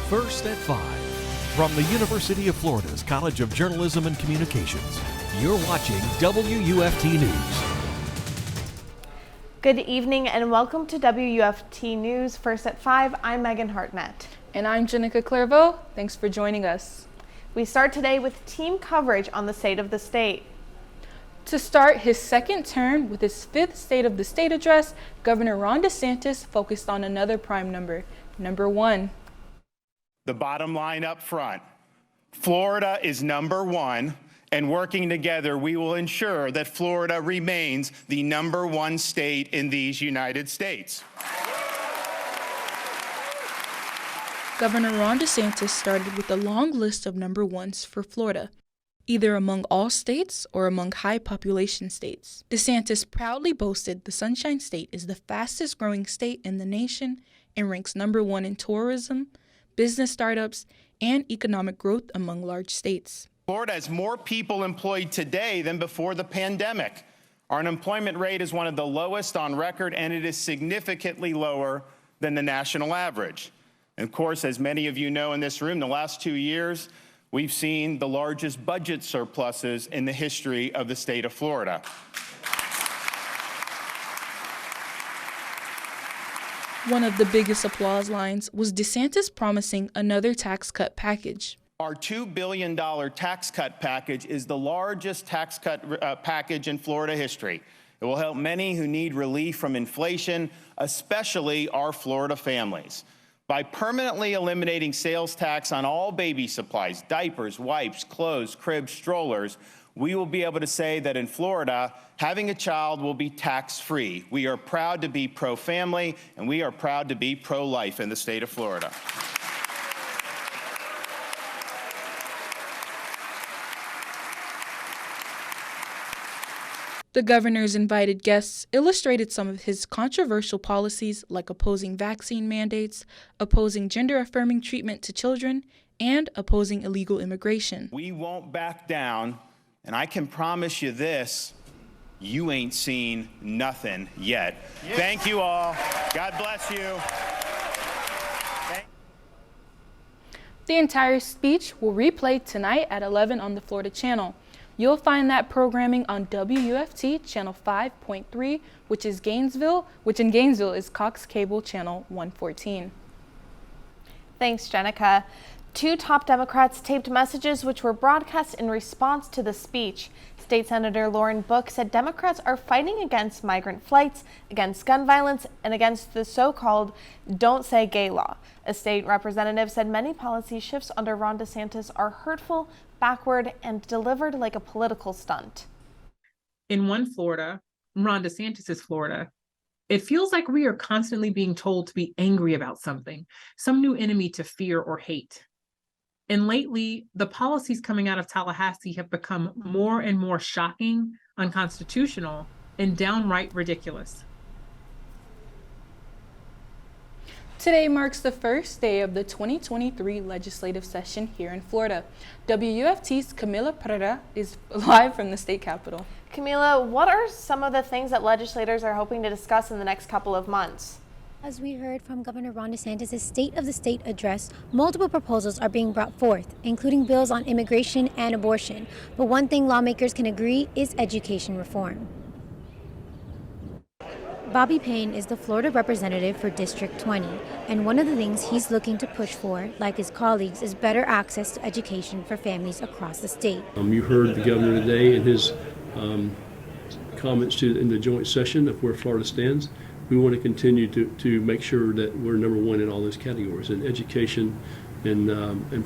First at 5. From the University of Florida's College of Journalism and Communications, you're watching WUFT News. Good evening and welcome to WUFT News First at 5. I'm Megan Hartnett. And I'm Jennica Clerveaux. Thanks for joining us. We start today with team coverage on the state of the state. To start his second term with his fifth State of the State address, Governor Ron DeSantis focused on another prime number, number 1. The bottom line up front, Florida is number 1, and working together, we will ensure that Florida remains the number 1 state in these United States. Governor Ron DeSantis started with a long list of number 1s for Florida, either among all states or among high population states. DeSantis proudly boasted the Sunshine State is the fastest growing state in the nation and ranks number 1 in tourism, business startups, and economic growth among large states. Florida has more people employed today than before the pandemic. Our unemployment rate is one of the lowest on record, and it is significantly lower than the national average. And of course, as many of you know in this room, the last 2 years, we've seen the largest budget surpluses in the history of the state of Florida. One of the biggest applause lines was DeSantis promising another tax cut package. Our $2 billion tax cut package is the largest tax cut package in Florida history. It will help many who need relief from inflation, especially our Florida families. By permanently eliminating sales tax on all baby supplies, diapers, wipes, clothes, cribs, strollers, we will be able to say that in Florida, having a child will be tax-free. We are proud to be pro-family, and we are proud to be pro-life in the state of Florida. The governor's invited guests illustrated some of his controversial policies like opposing vaccine mandates, opposing gender-affirming treatment to children, and opposing illegal immigration. We won't back down, and I can promise you this, you ain't seen nothing yet. Yeah. Thank you all. God bless you. The entire speech will replay tonight at 11 on the Florida channel. You'll find that programming on WUFT channel 5.3, which in Gainesville is Cox Cable channel 114. Thanks, Jennica. 2 top Democrats taped messages which were broadcast in response to the speech. State Senator Lauren Book said Democrats are fighting against migrant flights, against gun violence, and against the so-called Don't Say Gay law. A state representative said many policy shifts under Ron DeSantis are hurtful, backward, and delivered like a political stunt. In one Florida, Ron DeSantis' Florida, it feels like we are constantly being told to be angry about something, some new enemy to fear or hate. And lately, the policies coming out of Tallahassee have become more and more shocking, unconstitutional, and downright ridiculous. Today marks the first day of the 2023 legislative session here in Florida. WUFT's Camila Pereira is live from the state capitol. Camila, what are some of the things that legislators are hoping to discuss in the next couple of months? As we heard from Governor Ron DeSantis' State of the State address, multiple proposals are being brought forth, including bills on immigration and abortion. But one thing lawmakers can agree is education reform. Bobby Payne is the Florida representative for District 20, and one of the things he's looking to push for, like his colleagues, is better access to education for families across the state. You heard the governor today in his comments in the joint session of where Florida stands. We want to continue to make sure that we're number 1 in all those categories, and education and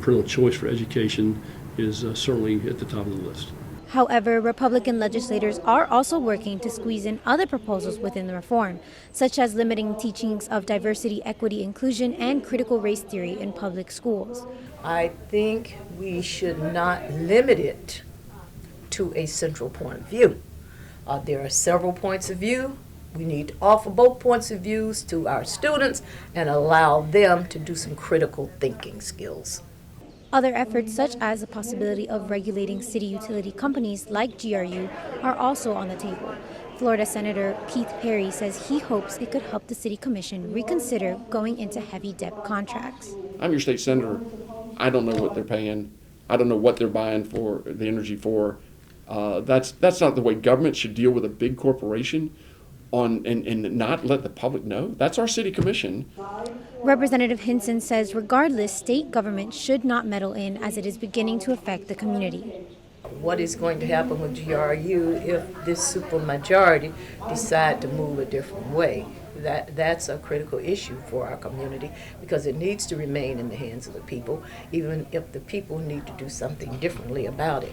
parental choice for education is certainly at the top of the list. However, Republican legislators are also working to squeeze in other proposals within the reform, such as limiting teachings of diversity, equity, inclusion, and critical race theory in public schools. I think we should not limit it to a central point of view. There are several points of view. We need to offer both points of views to our students and allow them to do some critical thinking skills. Other efforts, such as the possibility of regulating city utility companies like GRU, are also on the table. Florida Senator Keith Perry says he hopes it could help the city commission reconsider going into heavy debt contracts. I'm your state senator. I don't know what they're paying. I don't know what they're buying for the energy for. That's not the way government should deal with a big corporation and not let the public know. That's our city commission. Representative Hinson says regardless, state government should not meddle in as it is beginning to affect the community. What is going to happen with GRU if this supermajority decide to move a different way? That's a critical issue for our community because it needs to remain in the hands of the people, even if the people need to do something differently about it.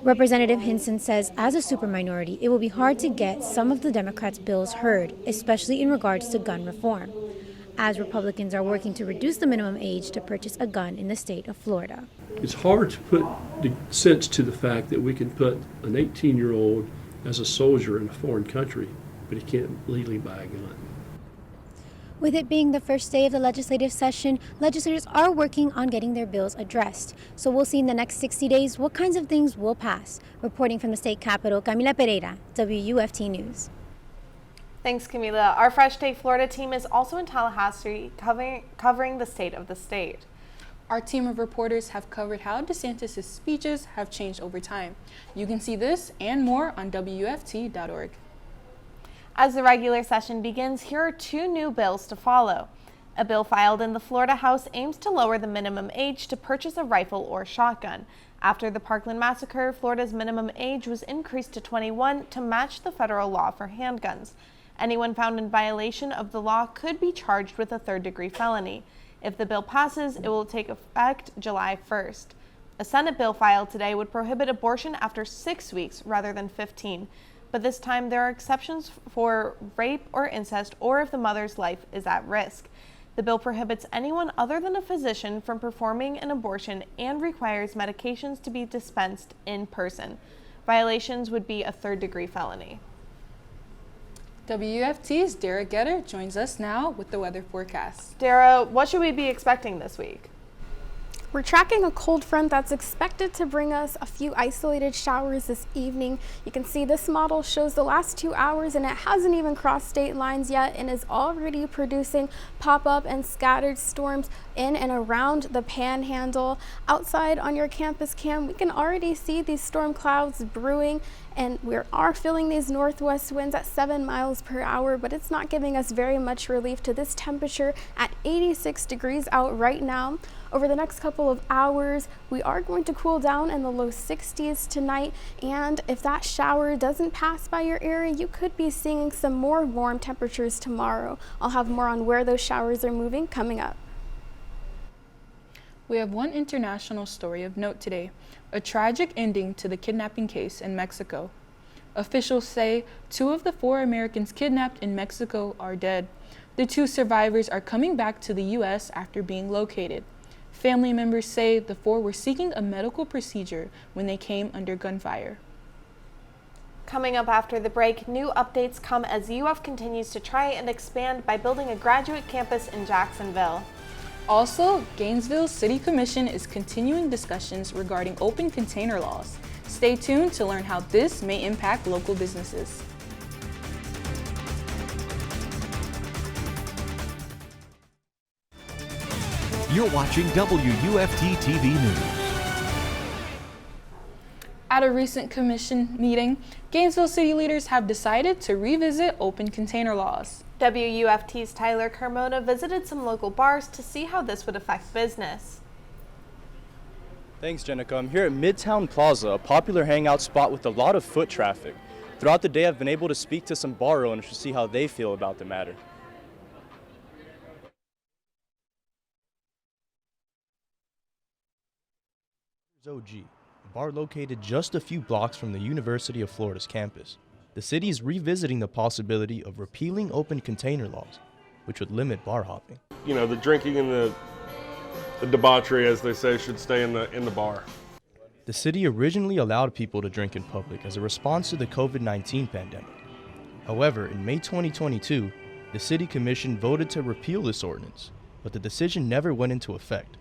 Representative Hinson says as a superminority, it will be hard to get some of the Democrats' bills heard, especially in regards to gun reform, as Republicans are working to reduce the minimum age to purchase a gun in the state of Florida. It's hard to put the sense to the fact that we can put an 18-year-old as a soldier in a foreign country, but he can't legally buy a gun. With it being the first day of the legislative session, legislators are working on getting their bills addressed. So we'll see in the next 60 days what kinds of things will pass. Reporting from the state capitol, Camila Pereira, WUFT News. Thanks, Camila. Our Fresh Take Florida team is also in Tallahassee covering the state of the state. Our team of reporters have covered how DeSantis' speeches have changed over time. You can see this and more on WUFT.org. As the regular session begins, here are two new bills to follow. A bill filed in the Florida House aims to lower the minimum age to purchase a rifle or shotgun. After the Parkland massacre, Florida's minimum age was increased to 21 to match the federal law for handguns. Anyone found in violation of the law could be charged with a third-degree felony. If the bill passes, it will take effect July 1st. A Senate bill filed today would prohibit abortion after 6 weeks rather than 15. But this time there are exceptions for rape or incest or if the mother's life is at risk. The bill prohibits anyone other than a physician from performing an abortion and requires medications to be dispensed in person. Violations would be a third-degree felony. WUFT's Derrah Getter joins us now with the weather forecast. Derrah, what should we be expecting this week? We're tracking a cold front that's expected to bring us a few isolated showers this evening. You can see this model shows the last 2 hours and it hasn't even crossed state lines yet and is already producing pop-up and scattered storms in and around the panhandle. Outside on your campus cam, we can already see these storm clouds brewing, and we are feeling these northwest winds at 7 miles per hour, but it's not giving us very much relief to this temperature at 86 degrees out right now. Over the next couple of hours, we are going to cool down in the low 60s tonight, and if that shower doesn't pass by your area, you could be seeing some more warm temperatures tomorrow. I'll have more on where those showers are moving coming up. We have one international story of note today, a tragic ending to the kidnapping case in Mexico. Officials say 2 of the 4 Americans kidnapped in Mexico are dead. The 2 survivors are coming back to the U.S. after being located. Family members say the 4 were seeking a medical procedure when they came under gunfire. Coming up after the break, new updates come as UF continues to try and expand by building a graduate campus in Jacksonville. Also, Gainesville City Commission is continuing discussions regarding open container laws. Stay tuned to learn how this may impact local businesses. You're watching WUFT TV News. At a recent commission meeting, Gainesville city leaders have decided to revisit open container laws. WUFT's Tyler Carmona visited some local bars to see how this would affect business. Thanks, Jennica. I'm here at Midtown Plaza, a popular hangout spot with a lot of foot traffic. Throughout the day, I've been able to speak to some bar owners to see how they feel about the matter. OG, a bar located just a few blocks from the University of Florida's campus. The city is revisiting the possibility of repealing open container laws, which would limit bar hopping. You know, the drinking and the debauchery, as they say, should stay in the bar. The city originally allowed people to drink in public as a response to the COVID-19 pandemic. However, in May 2022, the city commission voted to repeal this ordinance, but the decision never went into effect.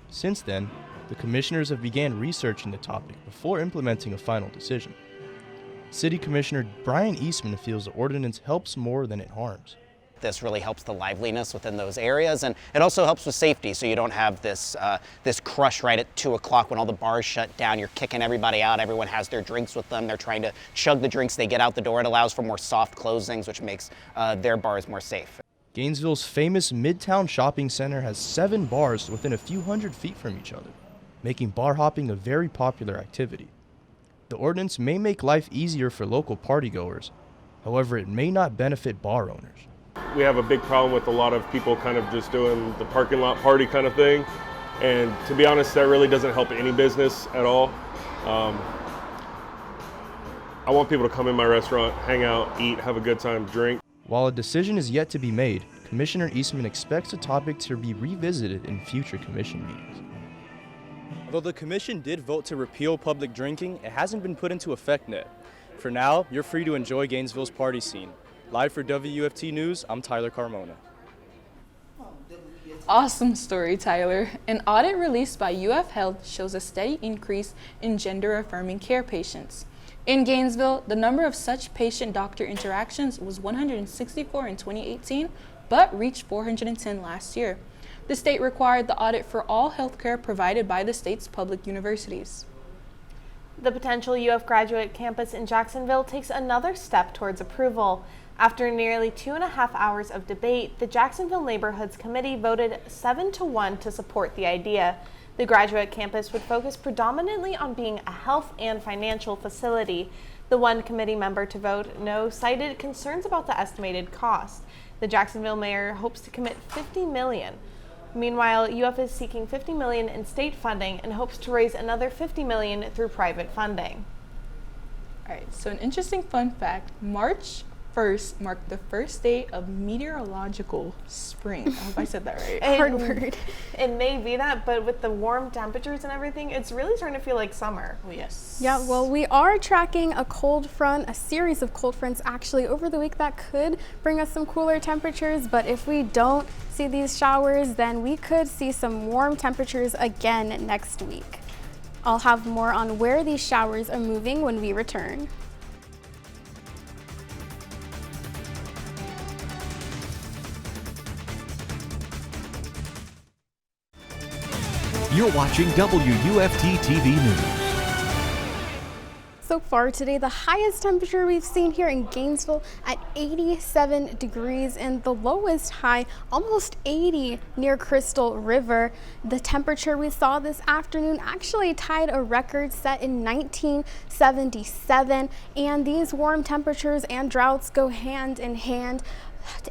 Since then, the commissioners have began researching the topic before implementing a final decision. City Commissioner Brian Eastman feels the ordinance helps more than it harms. This really helps the liveliness within those areas, and it also helps with safety, so you don't have this this crush right at 2 o'clock when all the bars shut down. You're kicking everybody out. Everyone has their drinks with them. They're trying to chug the drinks they get out the door. It allows for more soft closings, which makes their bars more safe. Gainesville's famous Midtown Shopping Center has 7 bars within a few hundred feet from each other, making bar hopping a very popular activity. The ordinance may make life easier for local partygoers. However, it may not benefit bar owners. We have a big problem with a lot of people kind of just doing the parking lot party kind of thing. And to be honest, that really doesn't help any business at all. I want people to come in my restaurant, hang out, eat, have a good time, drink. While a decision is yet to be made, Commissioner Eastman expects the topic to be revisited in future commission meetings. Although the commission did vote to repeal public drinking, it hasn't been put into effect yet. For now, you're free to enjoy Gainesville's party scene. Live for WFT News, I'm Tyler Carmona. Awesome story, Tyler. An audit released by UF Health shows a steady increase in gender-affirming care patients. In Gainesville, the number of such patient-doctor interactions was 164 in 2018, but reached 410 last year. The state required the audit for all healthcare provided by the state's public universities. The potential UF graduate campus in Jacksonville takes another step towards approval. After nearly 2.5 hours of debate, the Jacksonville Neighborhoods Committee voted 7-1 to support the idea. The graduate campus would focus predominantly on being a health and financial facility. The one committee member to vote no cited concerns about the estimated cost. The Jacksonville mayor hopes to commit $50 million. Meanwhile, UF is seeking $50 million in state funding and hopes to raise another $50 million through private funding. All right, so an interesting fun fact, March 1st marked the first day of meteorological spring. I hope I said that right. Hard word. It may be that, but with the warm temperatures and everything, it's really starting to feel like summer. Oh, yes. Yeah, well, we are tracking a cold front, a series of cold fronts actually over the week that could bring us some cooler temperatures, but if we don't see these showers, then we could see some warm temperatures again next week. I'll have more on where these showers are moving when we return. You're watching WUFT TV News. So far today, the highest temperature we've seen here in Gainesville at 87 degrees and the lowest high almost 80 near Crystal River. The temperature we saw this afternoon actually tied a record set in 1977, and these warm temperatures and droughts go hand in hand.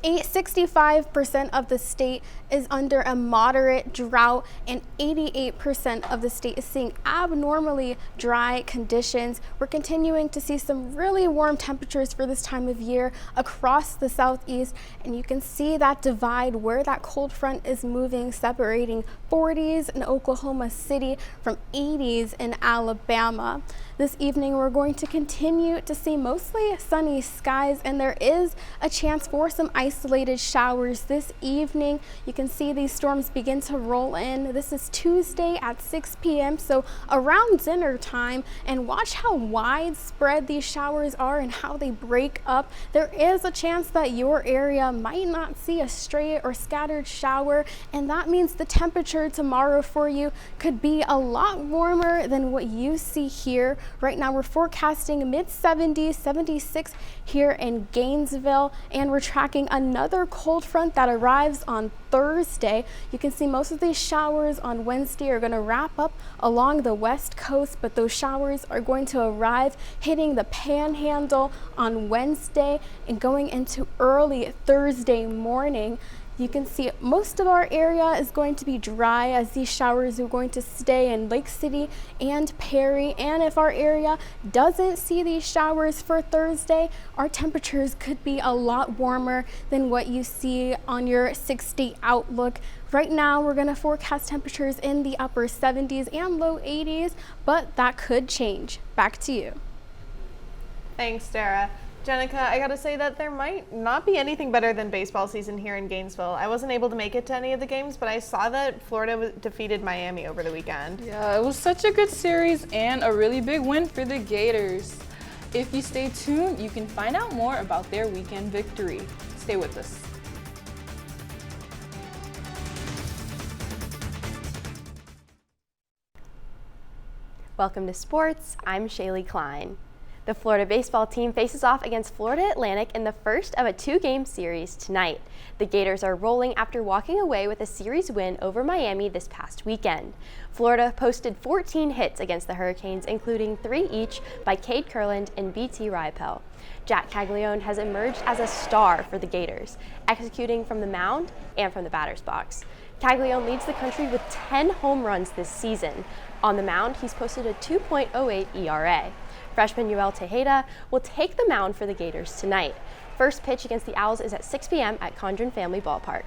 65% of the state is under a moderate drought and 88% of the state is seeing abnormally dry conditions. We're continuing to see some really warm temperatures for this time of year across the southeast, and you can see that divide where that cold front is moving, separating 40s in Oklahoma City from 80s in Alabama. This evening we're going to continue to see mostly sunny skies, and there is a chance for some isolated showers this evening. You can see these storms begin to roll in. This is Tuesday at 6 p.m. so around dinner time, and watch how widespread these showers are and how they break up. There is a chance that your area might not see a stray or scattered shower, and that means the temperature tomorrow for you could be a lot warmer than what you see here. Right now we're forecasting mid-70s, 76 here in Gainesville, and we're tracking another cold front that arrives on Thursday. You can see most of these showers on Wednesday are going to wrap up along the west coast, but those showers are going to arrive hitting the panhandle on Wednesday and going into early Thursday morning. You can see most of our area is going to be dry, as these showers are going to stay in Lake City and Perry. And if our area doesn't see these showers for Thursday, our temperatures could be a lot warmer than what you see on your 6-day outlook. Right now, we're going to forecast temperatures in the upper 70s and low 80s, but that could change. Back to you. Thanks, Derrah. Jennica, I gotta say that there might not be anything better than baseball season here in Gainesville. I wasn't able to make it to any of the games, but I saw that Florida defeated Miami over the weekend. Yeah, it was such a good series and a really big win for the Gators. If you stay tuned, you can find out more about their weekend victory. Stay with us. Welcome to sports. I'm Shailey Klein. The Florida baseball team faces off against Florida Atlantic in the first of a 2-game series tonight. The Gators are rolling after walking away with a series win over Miami this past weekend. Florida posted 14 hits against the Hurricanes, including 3 each by Cade Kurland and B.T. Rypel. Jack Caglione has emerged as a star for the Gators, executing from the mound and from the batter's box. Caglione leads the country with 10 home runs this season. On the mound, he's posted a 2.08 ERA. Freshman Yoel Tejeda will take the mound for the Gators tonight. First pitch against the Owls is at 6 p.m. at Condren Family Ballpark.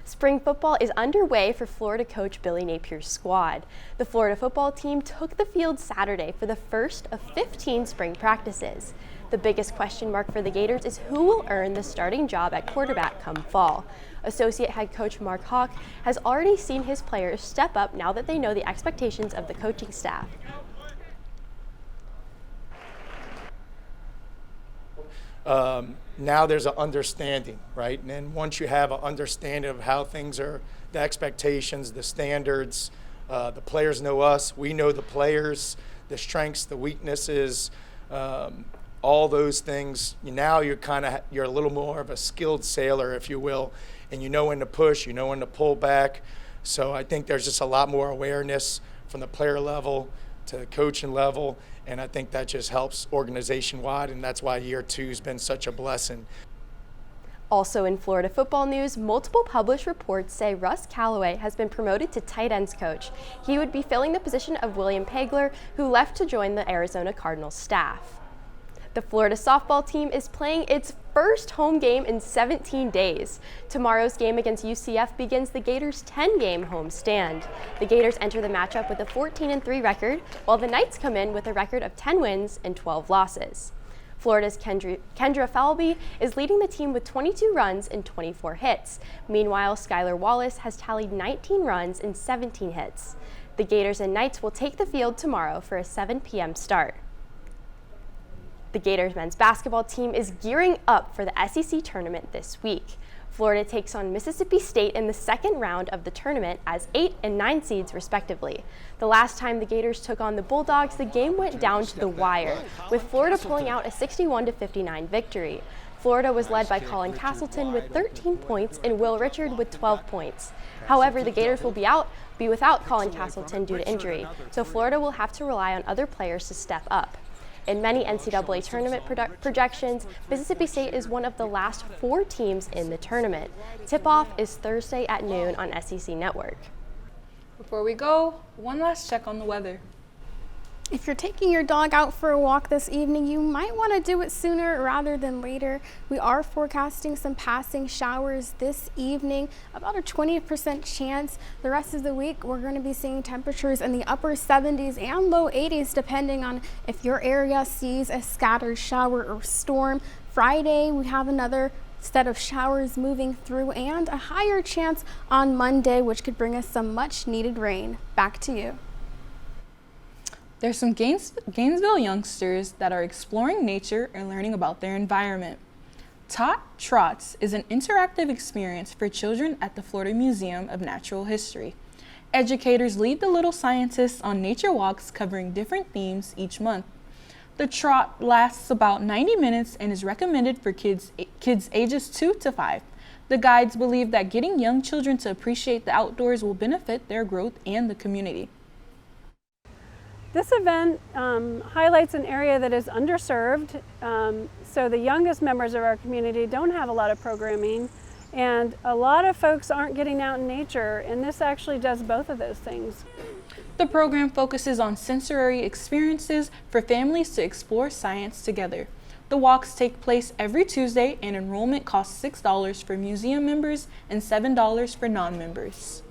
Spring football is underway for Florida coach Billy Napier's squad. The Florida football team took the field Saturday for the first of 15 spring practices. The biggest question mark for the Gators is who will earn the starting job at quarterback come fall. Associate head coach Mark Hawk has already seen his players step up now that they know the expectations of the coaching staff. Now there's an understanding, right? And then once you have an understanding of how things are, the expectations, the standards, the players know us, we know the players, the strengths, the weaknesses, all those things. Now you're a little more of a skilled sailor, if you will, and you know when to push, you know when to pull back. So I think there's just a lot more awareness from the player level to the coaching level, and I think that just helps organization-wide, and that's why year 2 has been such a blessing. Also in Florida football news, multiple published reports say Russ Callaway has been promoted to tight ends coach. He would be filling the position of William Pegler, who left to join the Arizona Cardinals staff. The Florida softball team is playing its first home game in 17 days. Tomorrow's game against UCF begins the Gators' 10-game homestand. The Gators enter the matchup with a 14-3 record, while the Knights come in with a record of 10 wins and 12 losses. Florida's Kendra Falvey is leading the team with 22 runs and 24 hits. Meanwhile, Skylar Wallace has tallied 19 runs and 17 hits. The Gators and Knights will take the field tomorrow for a 7 p.m. start. The Gators men's basketball team is gearing up for the SEC tournament this week. Florida takes on Mississippi State in the second round of the tournament as 8 and 9 seeds respectively. The last time the Gators took on the Bulldogs, the game went down to the wire, with Florida pulling out a 61-59 victory. Florida was led by Colin Castleton with 13 points and Will Richard with 12 points. However, the Gators will be without Colin Castleton due to injury, so Florida will have to rely on other players to step up. In many NCAA tournament projections, Mississippi State is one of the last 4 teams in the tournament. Tip-off is Thursday at noon on SEC Network. Before we go, one last check on the weather. If you're taking your dog out for a walk this evening, you might want to do it sooner rather than later. We are forecasting some passing showers this evening, about a 20% chance. The rest of the week, we're going to be seeing temperatures in the upper 70s and low 80s, depending on if your area sees a scattered shower or storm. Friday, we have another set of showers moving through and a higher chance on Monday, which could bring us some much needed rain. Back to you. There's some Gainesville youngsters that are exploring nature and learning about their environment. Tot Trots is an interactive experience for children at the Florida Museum of Natural History. Educators lead the little scientists on nature walks covering different themes each month. The trot lasts about 90 minutes and is recommended for kids ages 2 to 5. The guides believe that getting young children to appreciate the outdoors will benefit their growth and the community. This event highlights an area that is underserved, so the youngest members of our community don't have a lot of programming, and a lot of folks aren't getting out in nature, and this actually does both of those things. The program focuses on sensory experiences for families to explore science together. The walks take place every Tuesday, and enrollment costs $6 for museum members and $7 for non-members.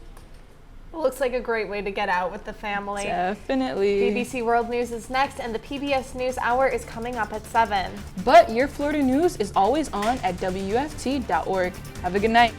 Looks like a great way to get out with the family. Definitely. BBC World News is next, and the PBS News Hour is coming up at 7. But your Florida news is always on at WUFT.org. Have a good night.